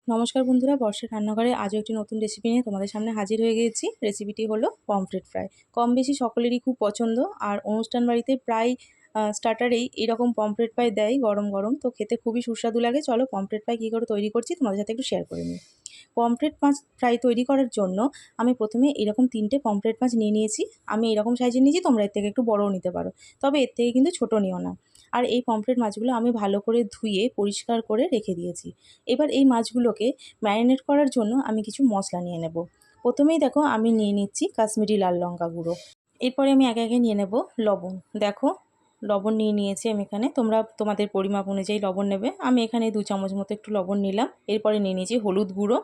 নমস্কার বন্ধুরা, বর্ষার রান্নাঘরে আজও একটি নতুন রেসিপি নিয়ে তোমাদের সামনে হাজির হয়ে গিয়েছি। রেসিপিটি হলো পমফ্রেট ফ্রাই। কম বেশি সকলেরই খুব পছন্দ, আর অনুষ্ঠান বাড়িতে প্রায় স্টার্টারেই এরকম পমফ্রেট ফ্রাই দেয় গরম গরম, তো খেতে খুবই সুস্বাদু লাগে। চলো পমফ্রেট ফ্রাই কী করে তৈরি করছি তোমাদের সাথে একটু শেয়ার করে নিই। পমফ্রেট মাছ ফ্রাই তৈরি করার জন্য আমি প্রথমে এরকম 3টে পমফ্রেট মাছ নিয়ে নিয়েছি। আমি এরকম সাইজের নিয়েছি, তোমরা এর থেকে একটু বড়ও নিতে পারো, তবে এর থেকে কিন্তু ছোটো নিও না। আর এই পমফ্রেট মাছগুলো আমি ভালো করে ধুয়ে পরিষ্কার করে রেখে দিয়েছি। এবার এই মাছগুলোকে ম্যারিনেট করার জন্য আমি কিছু মশলা নিয়ে নেব। প্রথমেই দেখো আমি নিয়ে নিচ্ছি কাশ্মীরি লাল লঙ্কা গুঁড়ো। এরপরে আমি একে একে নিয়ে নেব লবণ। দেখো লবণ নিয়ে নিয়েছি আমি এখানে, তোমরা তোমাদের পরিমাপ অনুযায়ী লবণ নেবে। আমি এখানে 2 চামচ মতো একটু লবণ নিলাম। এরপরে নিয়ে নিয়েছি হলুদ গুঁড়ো,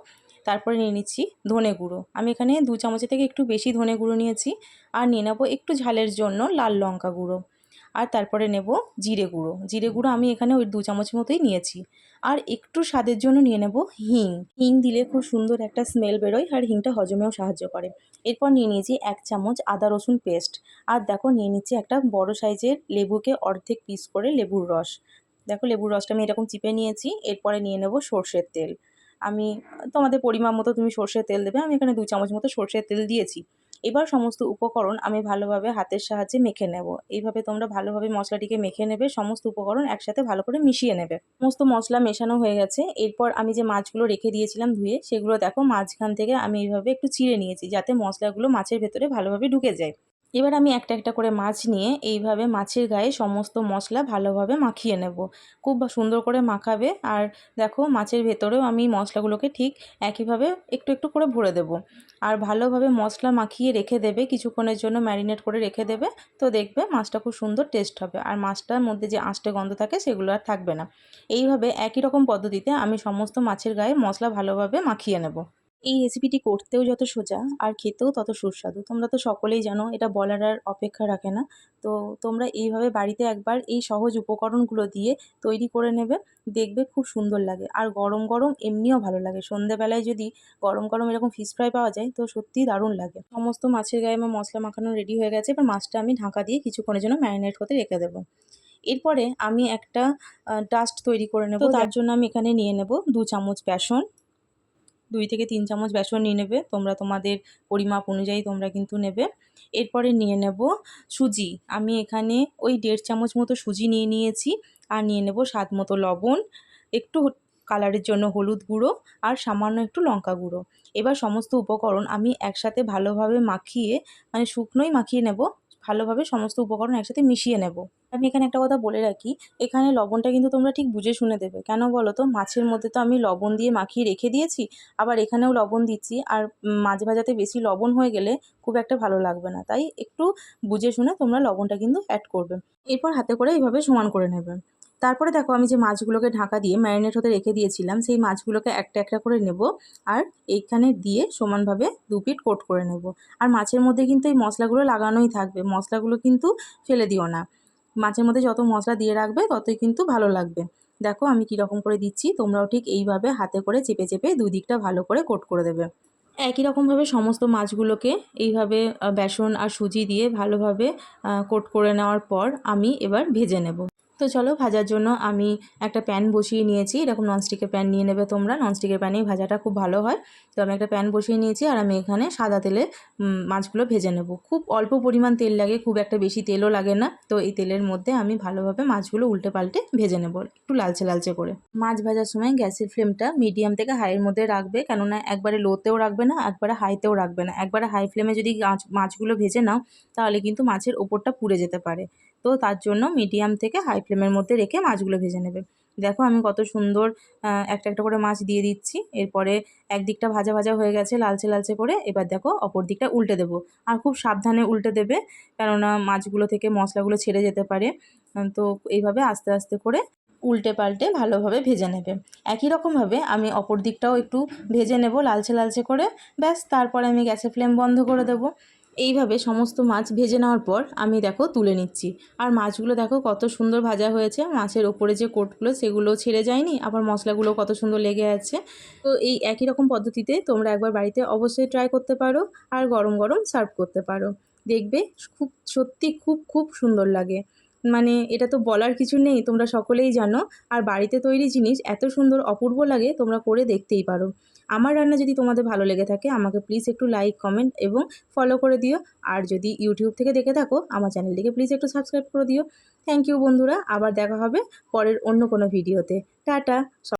তারপরে নিয়ে নিচ্ছি ধনে গুঁড়ো। আমি এখানে 2 চামচের থেকে একটু বেশি ধনে গুঁড়ো নিয়েছি। আর নিয়ে নেবো একটু ঝালের জন্য লাল লঙ্কা গুঁড়ো। আর তারপরে নেব জিরে গুঁড়ো। জিরে গুঁড়ো আমি এখানে ওই 2 চামচ মতোই নিয়েছি। আর একটু স্বাদের জন্য নিয়ে নেব হিং। হিং দিলে খুব সুন্দর একটা স্মেল বেরোয়, আর হিংটা হজমেও সাহায্য করে। এরপর নিয়ে নিয়েছি 1 চামচ আদা রসুন পেস্ট। আর দেখো নিয়ে নিচ্ছি একটা বড় সাইজের লেবুকে অর্ধেক পিস করে লেবুর রস। দেখো লেবুর রসটা আমি এরকম চিপে নিয়েছি। এরপরে নিয়ে নেব সর্ষের তেল। আমি তোমাদের পরিমাণ মতো তুমি সর্ষের তেল দেবে। আমি এখানে 2 চামচ মতো সর্ষের তেল দিয়েছি। এবার সমস্ত উপকরণ আমি ভালোভাবে হাতের সাহায্যে মেখে নেব। এইভাবে তোমরা ভালোভাবে মশলাটিকে মেখে নেবে, সমস্ত উপকরণ একসাথে ভালো করে মিশিয়ে নেবে। সমস্ত মশলা মেশানো হয়ে গেছে। এরপর আমি যে মাছগুলো রেখে দিয়েছিলাম ধুয়ে, সেগুলো দেখো মাঝখান থেকে আমি এইভাবে একটু চিড়ে নিয়েছি, যাতে মশলাগুলো মাছের ভেতরে ভালোভাবে ঢুকে যায়। এবার আমি একটা একটা করে মাছ নিয়ে এইভাবে মাছের গায়ে সমস্ত মশলা ভালোভাবে মাখিয়ে নেব। খুব সুন্দর করে মাখাবে। আর দেখো মাছের ভেতরেও আমি মশলাগুলোকে ঠিক একইভাবে একটু একটু করে ভরে দেব। আর ভালোভাবে মশলা মাখিয়ে রেখে দেবে, কিছুক্ষণের জন্য ম্যারিনেট করে রেখে দেবে। তো দেখবে মাছটা খুব সুন্দর টেস্ট হবে, আর মাছটার মধ্যে যে আঁশটে গন্ধ থাকে সেগুলো আর থাকবে না। এইভাবে একই রকম পদ্ধতিতে আমি সমস্ত মাছের গায়ে মশলা ভালোভাবে মাখিয়ে নেব। এই রেসিপিটি করতেও যত সোজা আর খেতেও তত সুস্বাদু। তোমরা তো সকলেই জানো, এটা বলার আর অপেক্ষা রাখে না। তো তোমরা এইভাবে বাড়িতে একবার এই সহজ উপকরণগুলো দিয়ে তৈরি করে নেবে, দেখবে খুব সুন্দর লাগে। আর গরম গরম এমনিও ভালো লাগে। সন্ধ্যেবেলায় যদি গরম গরম এরকম ফিশ ফ্রাই পাওয়া যায় তো সত্যিই দারুণ লাগে। সমস্ত মাছের গায়ে আমার মশলা মাখানো রেডি হয়ে গেছে। এবার মাছটা আমি ঢাকা দিয়ে কিছুক্ষণের জন্য ম্যারিনেট হতে রেখে দেবো। এরপরে আমি একটা ডাস্ট তৈরি করে নেব। তো তার জন্য আমি এখানে নিয়ে নেব 2 চামচ বেসন। 2 থেকে 3 চামচ বেসন নিয়ে নেবে, তোমরা তোমাদের পরিমাপ অনুযায়ী তোমরা কিন্তু নেবে। এরপরে নিয়ে নেব সুজি। আমি এখানে ওই 1.5 চামচ মতো সুজি নিয়ে নিয়েছি। আর নিয়ে নেব স্বাদ মতো লবণ, একটু কালারের জন্য হলুদ গুঁড়ো, আর সামান্য একটু লঙ্কা গুঁড়ো। এবার সমস্ত উপকরণ আমি একসাথে ভালোভাবে মাখিয়ে, মানে শুকনোই মাখিয়ে নেব, ভালোভাবে সমস্ত উপকরণ একসাথে মিশিয়ে নেব। আমি এখানে একটা কথা বলে রাখি, এখানে লবণটা কিন্তু তোমরা ঠিক বুঝে শুনে দেবে। কেন বলো তো, মাছের মধ্যে তো আমি লবণ দিয়ে মাখিয়ে রেখে দিয়েছি, আবার এখানেও লবণ দিচ্ছি। আর মাছ ভাজাতে বেশি লবণ হয়ে গেলে খুব একটা ভালো লাগবে না, তাই একটু বুঝে শুনে তোমরা লবণটা কিন্তু অ্যাড করবে। এরপর হাতে করে এইভাবে সমান করে নেবে। তারপরে দেখো আমি যে মাছগুলোকে ঢাকা দিয়ে ম্যারিনেট হতে রেখে দিয়েছিলাম, সেই মাছগুলোকে একটা একটা করে নেব। আর এইখানে দিয়ে সমানভাবে 2 পিঠ কোট করে নেব। আর মাছের মধ্যে কিন্তু এই মশলাগুলো লাগানোই থাকবে, মশলাগুলো কিন্তু ফেলে দিও না। মাছের মধ্যে যত মশলা দিয়ে রাখবে ততই কিন্তু ভালো লাগবে। দেখো আমি কীরকম করে দিচ্ছি, তোমরাও ঠিক এইভাবে হাতে করে চেপে চেপে 2 দিকটা ভালো করে কোট করে দেবে। একই রকমভাবে সমস্ত মাছগুলোকে এইভাবে বেসন আর সুজি দিয়ে ভালোভাবে কোট করে নেওয়ার পর আমি এবার ভেজে নেব। তো চলো, ভাজার জন্য আমি একটা প্যান বসিয়ে নিয়েছি। এরকম ননস্টিকের প্যান নিয়ে নেবে তোমরা, ননস্টিকের প্যানেই ভাজাটা খুব ভালো হয়। তো আমি একটা প্যান বসিয়ে নিয়েছি, আর আমি এখানে সাদা তেলে মাছগুলো ভেজে নেব। খুব অল্প পরিমাণ তেল লাগে, খুব একটা বেশি তেলও লাগে না। তো এই তেলের মধ্যে আমি ভালোভাবে মাছগুলো উল্টে পাল্টে ভেজে নেব, একটু লালচে লালচে করে। মাছ ভাজার সময় গ্যাসের ফ্লেমটা মিডিয়াম থেকে হাইয়ের মধ্যে রাখবে, কেননা একবারে লোতেও রাখবে না, একবারে হাইতেও রাখবে না। একবারে হাই ফ্লেমে যদি মাছগুলো ভেজে নাও, তাহলে কিন্তু মাছের ওপরটা পুড়ে যেতে পারে। তো তার জন্য মিডিয়াম থেকে হাই ফ্লেমের মধ্যে রেখে মাছগুলো ভেজে নেবে। দেখো আমি কত সুন্দর একটা একটা করে মাছ দিয়ে দিচ্ছি। এরপরে একদিকটা ভাজা ভাজা হয়ে গেছে লালচে লালচে করে, এবার দেখো অপর দিকটা উল্টে দেবো। আর খুব সাবধানে উল্টে দেবে, কেননা মাছগুলো থেকে মশলাগুলো ছেড়ে যেতে পারে। তো এইভাবে আস্তে আস্তে করে উল্টে পাল্টে ভালোভাবে ভেজে নেবে। একই রকমভাবে আমি অপর দিকটাও একটু ভেজে নেব লালচে লালচে করে। ব্যাস, তারপরে আমি গ্যাসের ফ্লেম বন্ধ করে দেবো। এইভাবে সমস্ত মাছ ভেজে নেওয়ার পর আমি দেখো তুলে নিচ্ছি। আর মাছগুলো দেখো কত সুন্দর ভাজা হয়েছে, মাছের ওপরে যে কোটগুলো সেগুলো ছেড়ে যায়নি, আবার মশলাগুলো কত সুন্দর লেগে আছে। তো এই একই রকম পদ্ধতিতে তোমরা একবার বাড়িতে অবশ্যই ট্রাই করতে পারো, আর গরম গরম সার্ভ করতে পারো। দেখবে খুব সত্যি খুব খুব সুন্দর লাগে। মানে এটা তো বলার কিছু নেই, তোমরা সকলেই জানো। আর বাড়িতে তৈরি জিনিস এত সুন্দর অপূর্ব লাগে, তোমরা করে দেখতেই পারো। আমার রান্না যদি তোমাদের ভালো লেগে থাকে আমাকে প্লিজ একটু লাইক, কমেন্ট এবং ফলো করে দিও। আর যদি ইউটিউব থেকে দেখে থাকো আমার চ্যানেলটিকে প্লিজ একটু সাবস্ক্রাইব করে দিও। থ্যাংক ইউ বন্ধুরা, আবার দেখা হবে পরের অন্য কোনো ভিডিওতে। টাটা।